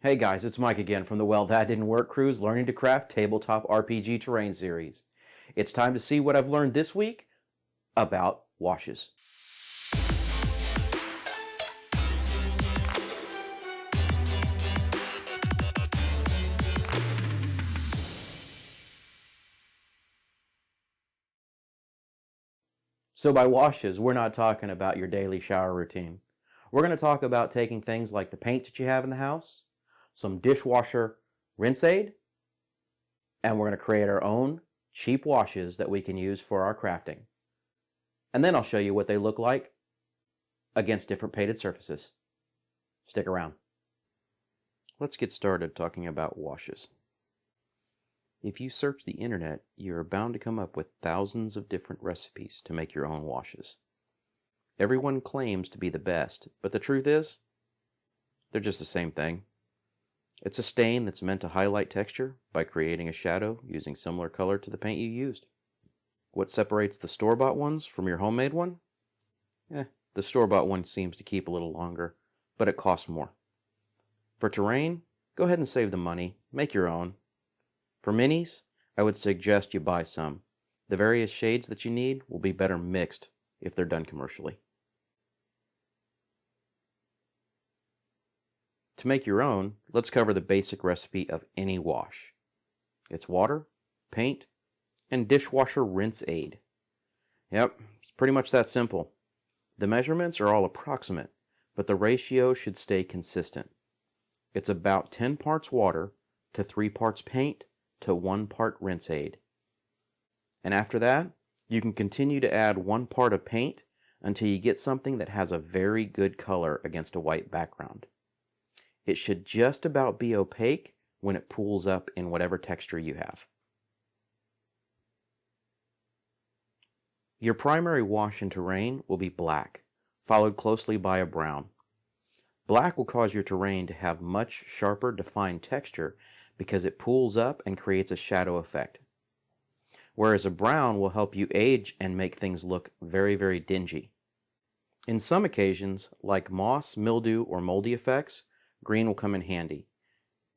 Hey guys, it's Mike again from the Well That Didn't Work Crew's Learning to Craft Tabletop RPG Terrain series. It's time to see what I've learned this week about washes. So by washes, we're not talking about your daily shower routine. We're going to talk about taking things like the paint that you have in the house, some dishwasher rinse aid, and we're going to create our own cheap washes that we can use for our crafting. And then I'll show you what they look like against different painted surfaces. Stick around. Let's get started talking about washes. If you search the internet, you're bound to come up with thousands of different recipes to make your own washes. Everyone claims to be the best, but the truth is, they're just the same thing. It's a stain that's meant to highlight texture by creating a shadow using similar color to the paint you used. What separates the store-bought ones from your homemade one? The store-bought one seems to keep a little longer, but it costs more. For terrain, go ahead and save the money, make your own. For minis, I would suggest you buy some. The various shades that you need will be better mixed if they're done commercially. To make your own, let's cover the basic recipe of any wash. It's water, paint, and dishwasher rinse aid. Yep, it's pretty much that simple. The measurements are all approximate, but the ratio should stay consistent. It's about 10 parts water to 3 parts paint to 1 part rinse aid. And after that, you can continue to add 1 part of paint until you get something that has a very good color against a white background. It should just about be opaque when it pools up in whatever texture you have. Your primary wash in terrain will be black, followed closely by a brown. Black will cause your terrain to have much sharper defined texture because it pools up and creates a shadow effect. Whereas a brown will help you age and make things look very, very dingy. In some occasions, like moss, mildew, or moldy effects, green will come in handy.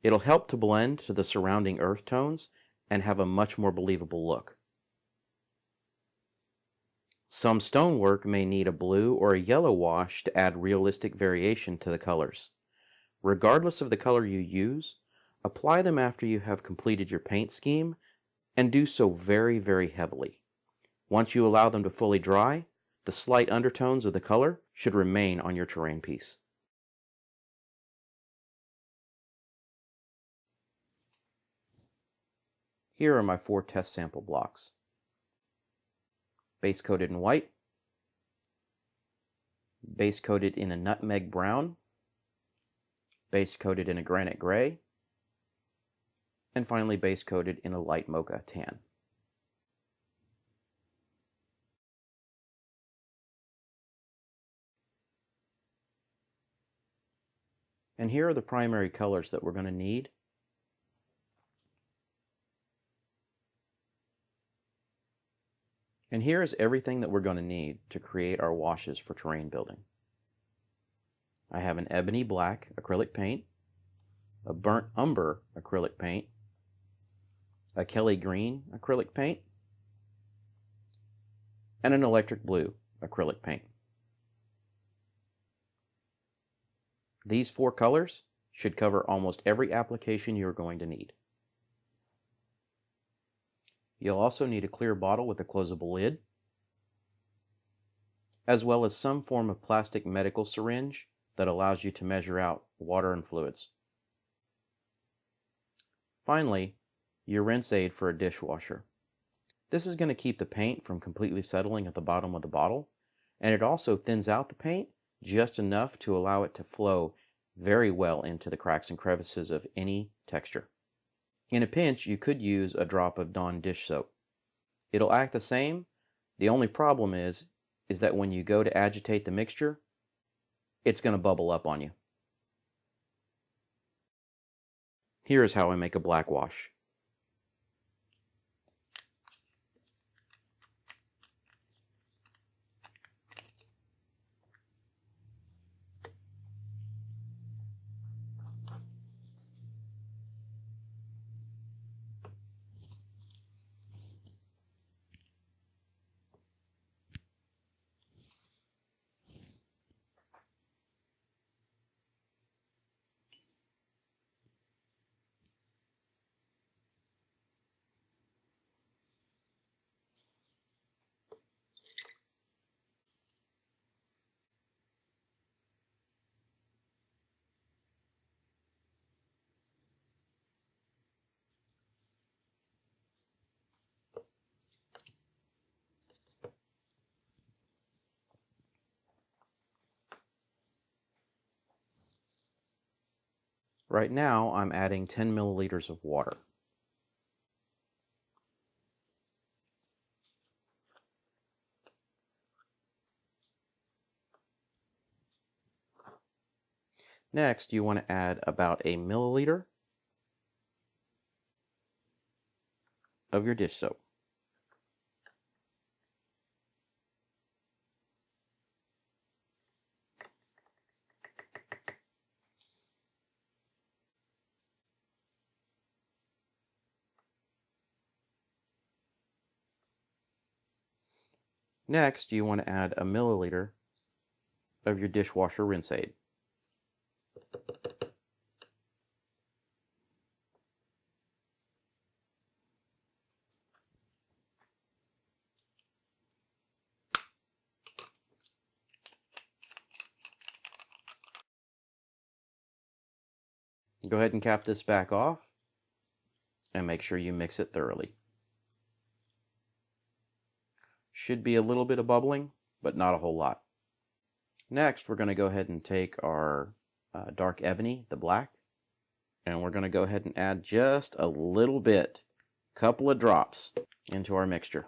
It'll help to blend to the surrounding earth tones and have a much more believable look. Some stonework may need a blue or a yellow wash to add realistic variation to the colors. Regardless of the color you use, apply them after you have completed your paint scheme and do so very, very heavily. Once you allow them to fully dry, the slight undertones of the color should remain on your terrain piece. Here are my 4 test sample blocks. Base coated in white, base coated in a nutmeg brown, base coated in a granite gray, and finally base coated in a light mocha tan. And here are the primary colors that we're going to need. And here is everything that we're going to need to create our washes for terrain building. I have an ebony black acrylic paint, a burnt umber acrylic paint, a Kelly green acrylic paint, and an electric blue acrylic paint. These 4 colors should cover almost every application you're going to need. You'll also need a clear bottle with a closable lid, as well as some form of plastic medical syringe that allows you to measure out water and fluids. Finally, your rinse aid for a dishwasher. This is going to keep the paint from completely settling at the bottom of the bottle, and it also thins out the paint just enough to allow it to flow very well into the cracks and crevices of any texture. In a pinch, you could use a drop of Dawn dish soap. It'll act the same. The only problem is that when you go to agitate the mixture, it's going to bubble up on you. Here is how I make a black wash. Right now I'm adding 10 milliliters of water. Next, you want to add about a milliliter of your dish soap. Next, you want to add a milliliter of your dishwasher rinse aid. Go ahead and cap this back off and make sure you mix it thoroughly. Should be a little bit of bubbling, but not a whole lot. Next, we're going to go ahead and take our dark ebony, the black, and we're going to go ahead and add just a little bit, couple of drops, into our mixture.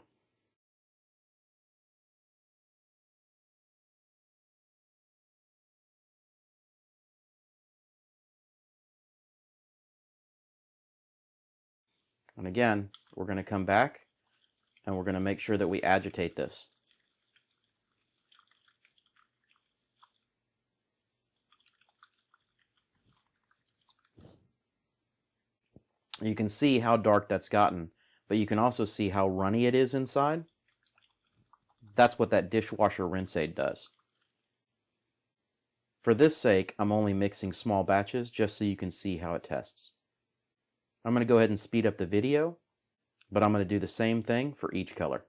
And again, we're going to come back and we're going to make sure that we agitate this. You can see how dark that's gotten, but you can also see how runny it is inside. That's what that dishwasher rinse aid does. For this sake, I'm only mixing small batches just so you can see how it tests. I'm going to go ahead and speed up the video, but I'm going to do the same thing for each color.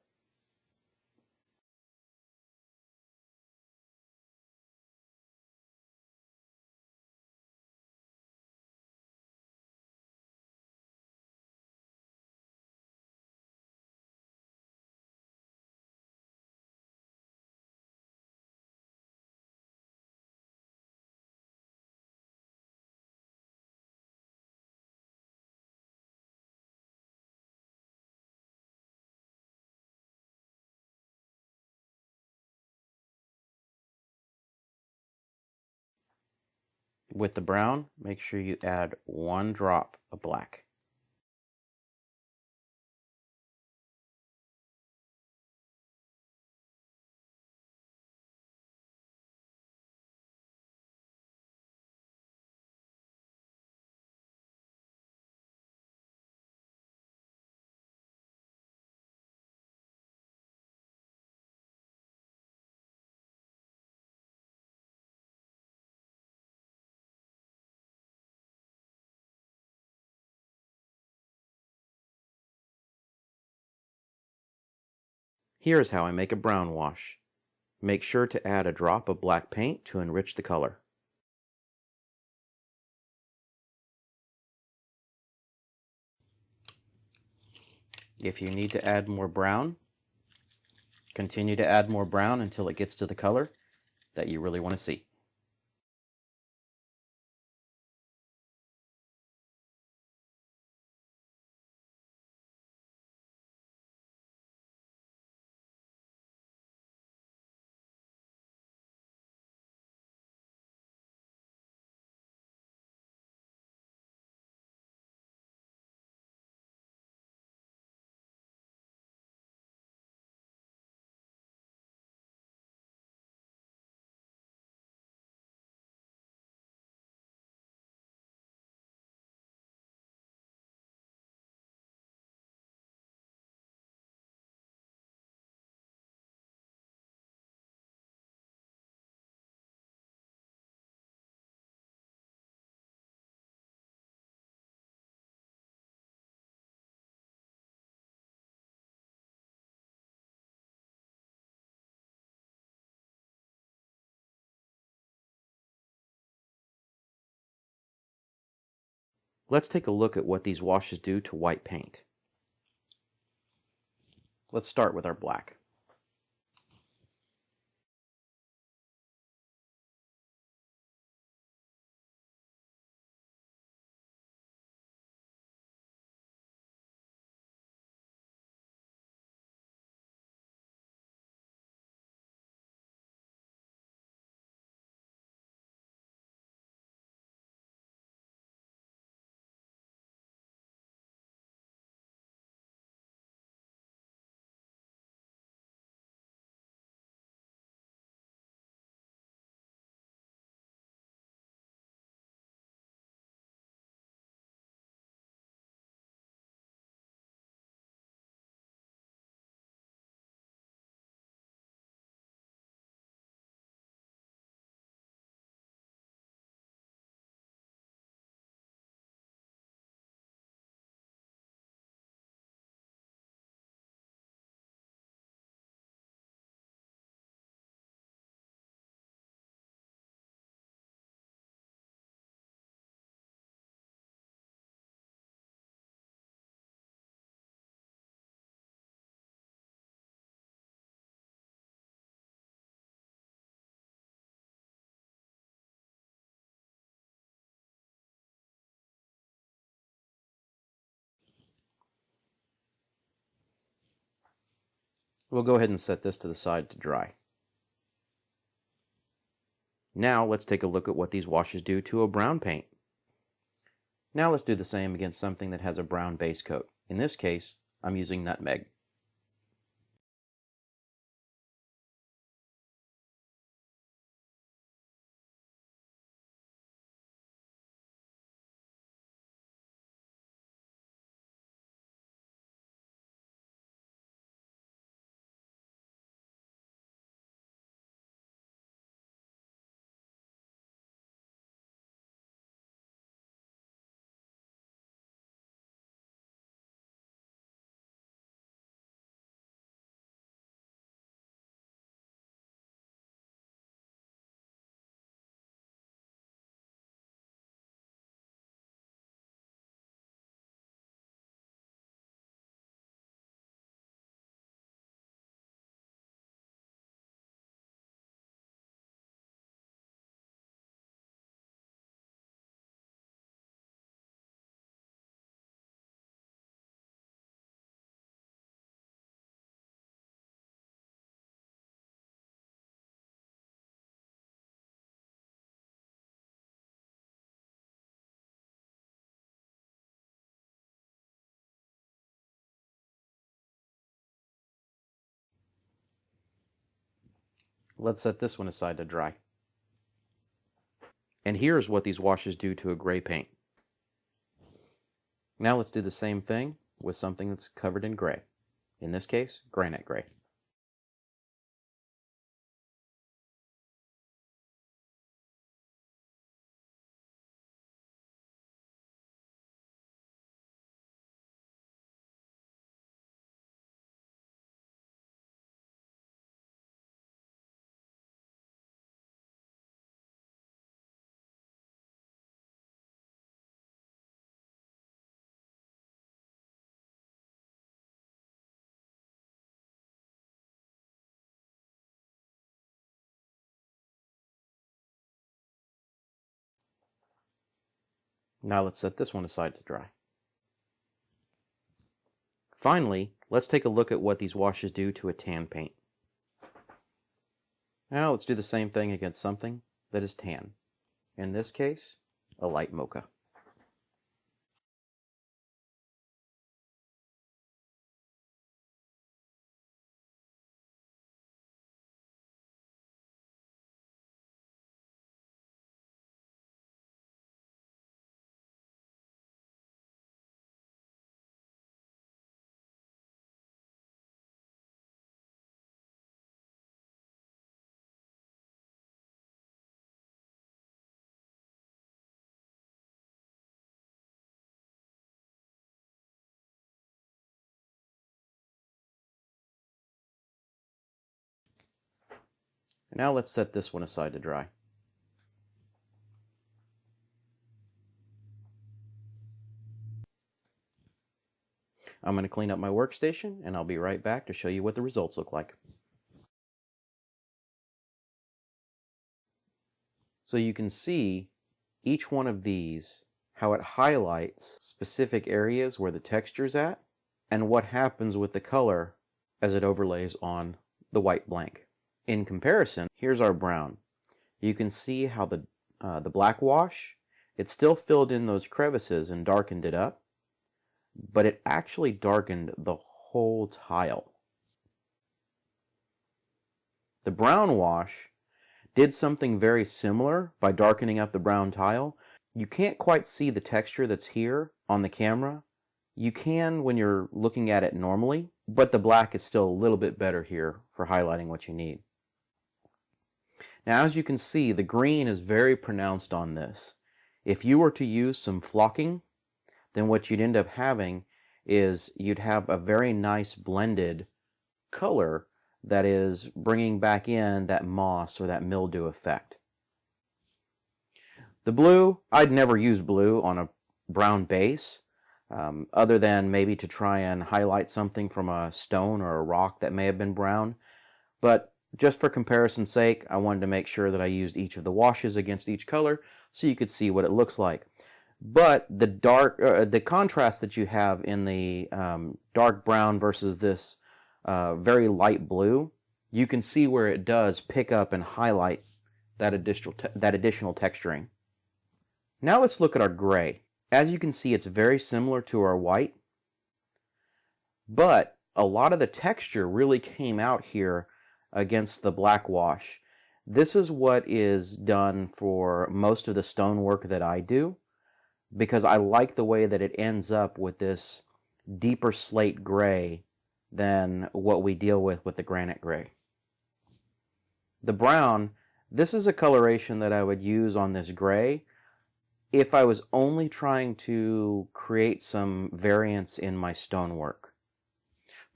With the brown, make sure you add 1 drop of black. Here is how I make a brown wash. Make sure to add a drop of black paint to enrich the color. If you need to add more brown, continue to add more brown until it gets to the color that you really want to see. Let's take a look at what these washes do to white paint. Let's start with our black. We'll go ahead and set this to the side to dry. Now let's take a look at what these washes do to a brown paint. Now let's do the same against something that has a brown base coat. In this case, I'm using nutmeg. Let's set this one aside to dry. And here's what these washes do to a gray paint. Now let's do the same thing with something that's covered in gray. In this case, granite gray. Now let's set this one aside to dry. Finally, let's take a look at what these washes do to a tan paint. Now let's do the same thing against something that is tan. In this case, a light mocha. Now let's set this one aside to dry. I'm going to clean up my workstation and I'll be right back to show you what the results look like. So you can see each one of these, how it highlights specific areas where the texture's at and what happens with the color as it overlays on the white blank. In comparison, here's our brown. You can see how the black wash, it still filled in those crevices and darkened it up, but it actually darkened the whole tile. The brown wash did something very similar by darkening up the brown tile. You can't quite see the texture that's here on the camera. You can when you're looking at it normally, but the black is still a little bit better here for highlighting what you need. Now, as you can see, the green is very pronounced on this. If you were to use some flocking, then what you'd end up having is you'd have a very nice blended color that is bringing back in that moss or that mildew effect. The blue, I'd never use blue on a brown base, other than maybe to try and highlight something from a stone or a rock that may have been brown. But just for comparison's sake, I wanted to make sure that I used each of the washes against each color so you could see what it looks like. But the contrast that you have in the dark brown versus this very light blue, you can see where it does pick up and highlight that additional texturing. Now let's look at our gray. As you can see, it's very similar to our white, but a lot of the texture really came out here against the black wash. This is what is done for most of the stonework that I do, because I like the way that it ends up with this deeper slate gray than what we deal with the granite gray. The brown, this is a coloration that I would use on this gray if I was only trying to create some variance in my stonework.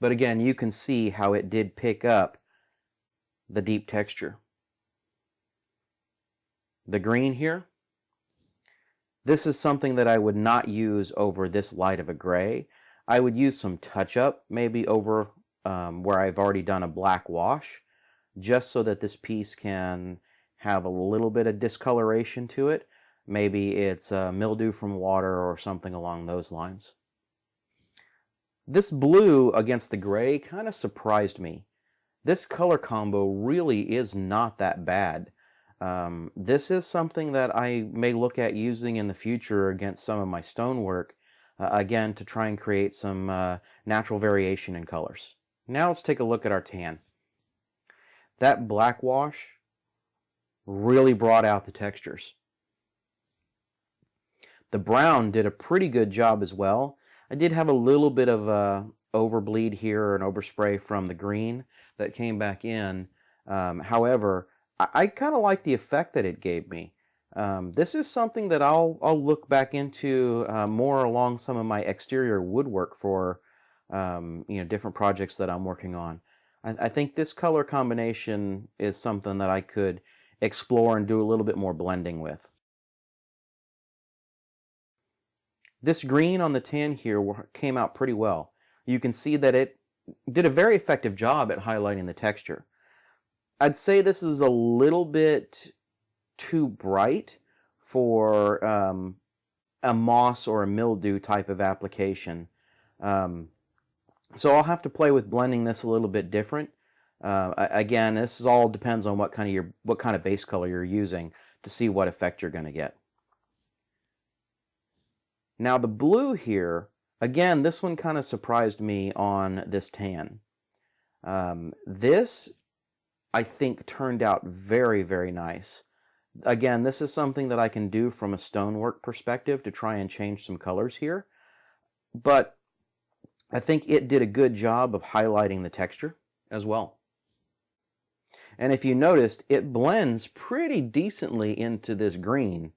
But again, you can see how it did pick up the deep texture. The green here, this is something that I would not use over this light of a gray. I would use some touch-up maybe over where I've already done a black wash, just so that this piece can have a little bit of discoloration to it. Maybe it's mildew from water or something along those lines. This blue against the gray kind of surprised me. This color combo really is not that bad. This is something that I may look at using in the future against some of my stonework, again to try and create some natural variation in colors. Now let's take a look at our tan. That black wash really brought out the textures. The brown did a pretty good job as well. I did have a little bit of overbleed here and overspray from the green that came back in. However, I kind of like the effect that it gave me. This is something that I'll look back into more along some of my exterior woodwork for different projects that I'm working on. I think this color combination is something that I could explore and do a little bit more blending with. This green on the tan here came out pretty well. You can see that it did a very effective job at highlighting the texture. I'd say this is a little bit too bright for a moss or a mildew type of application. So I'll have to play with blending this a little bit different. Again, this all depends on what kind of base color you're using to see what effect you're going to get. Now the blue here, again, this one kind of surprised me on this tan. This, I think, turned out very, very nice. Again, this is something that I can do from a stonework perspective to try and change some colors here. But I think it did a good job of highlighting the texture as well. And if you noticed, it blends pretty decently into this green.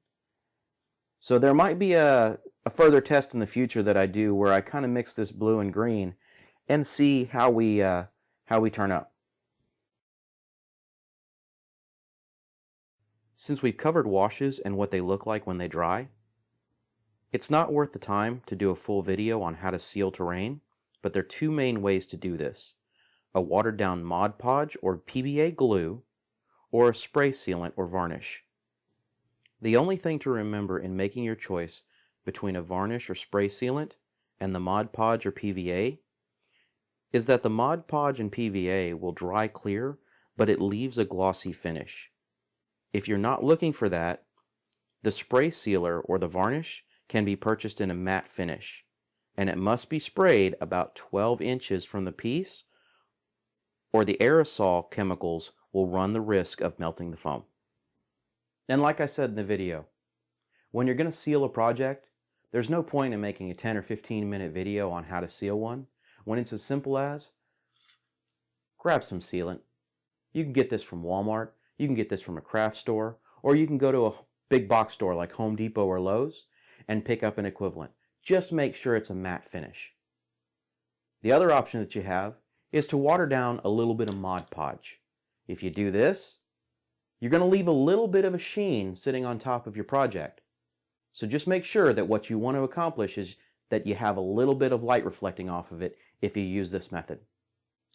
So there might be a further test in the future that I do where I kind of mix this blue and green and see how we turn out. Since we've covered washes and what they look like when they dry, it's not worth the time to do a full video on how to seal terrain, but there are two main ways to do this: a watered down Mod Podge or PBA glue, or a spray sealant or varnish. The only thing to remember in making your choice between a varnish or spray sealant and the Mod Podge or PVA is that the Mod Podge and PVA will dry clear, but it leaves a glossy finish. If you're not looking for that, the spray sealer or the varnish can be purchased in a matte finish, and it must be sprayed about 12 inches from the piece, or the aerosol chemicals will run the risk of melting the foam. And like I said in the video, when you're going to seal a project, there's no point in making a 10 or 15 minute video on how to seal one when it's as simple as grab some sealant. You can get this from Walmart, you can get this from a craft store, or you can go to a big box store like Home Depot or Lowe's and pick up an equivalent. Just make sure it's a matte finish. The other option that you have is to water down a little bit of Mod Podge. If you do this, you're going to leave a little bit of a sheen sitting on top of your project. So just make sure that what you want to accomplish is that you have a little bit of light reflecting off of it if you use this method.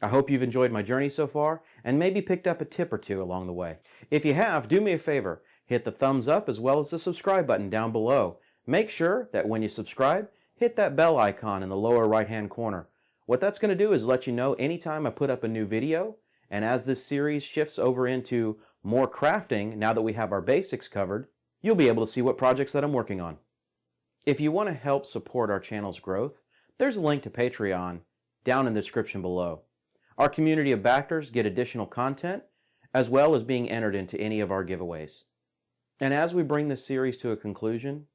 I hope you've enjoyed my journey so far and maybe picked up a tip or two along the way. If you have, do me a favor, hit the thumbs up as well as the subscribe button down below. Make sure that when you subscribe, hit that bell icon in the lower right hand corner. What that's going to do is let you know anytime I put up a new video, and as this series shifts over into more crafting, now that we have our basics covered, you'll be able to see what projects that I'm working on. If you want to help support our channel's growth, there's a link to Patreon down in the description below. Our community of backers get additional content, as well as being entered into any of our giveaways. And as we bring this series to a conclusion,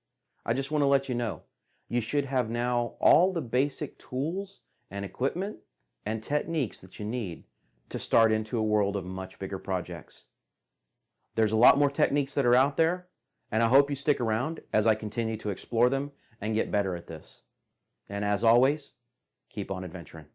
I just want to let you know, you should have now all the basic tools and equipment and techniques that you need to start into a world of much bigger projects. There's a lot more techniques that are out there, and I hope you stick around as I continue to explore them and get better at this. And as always, keep on adventuring.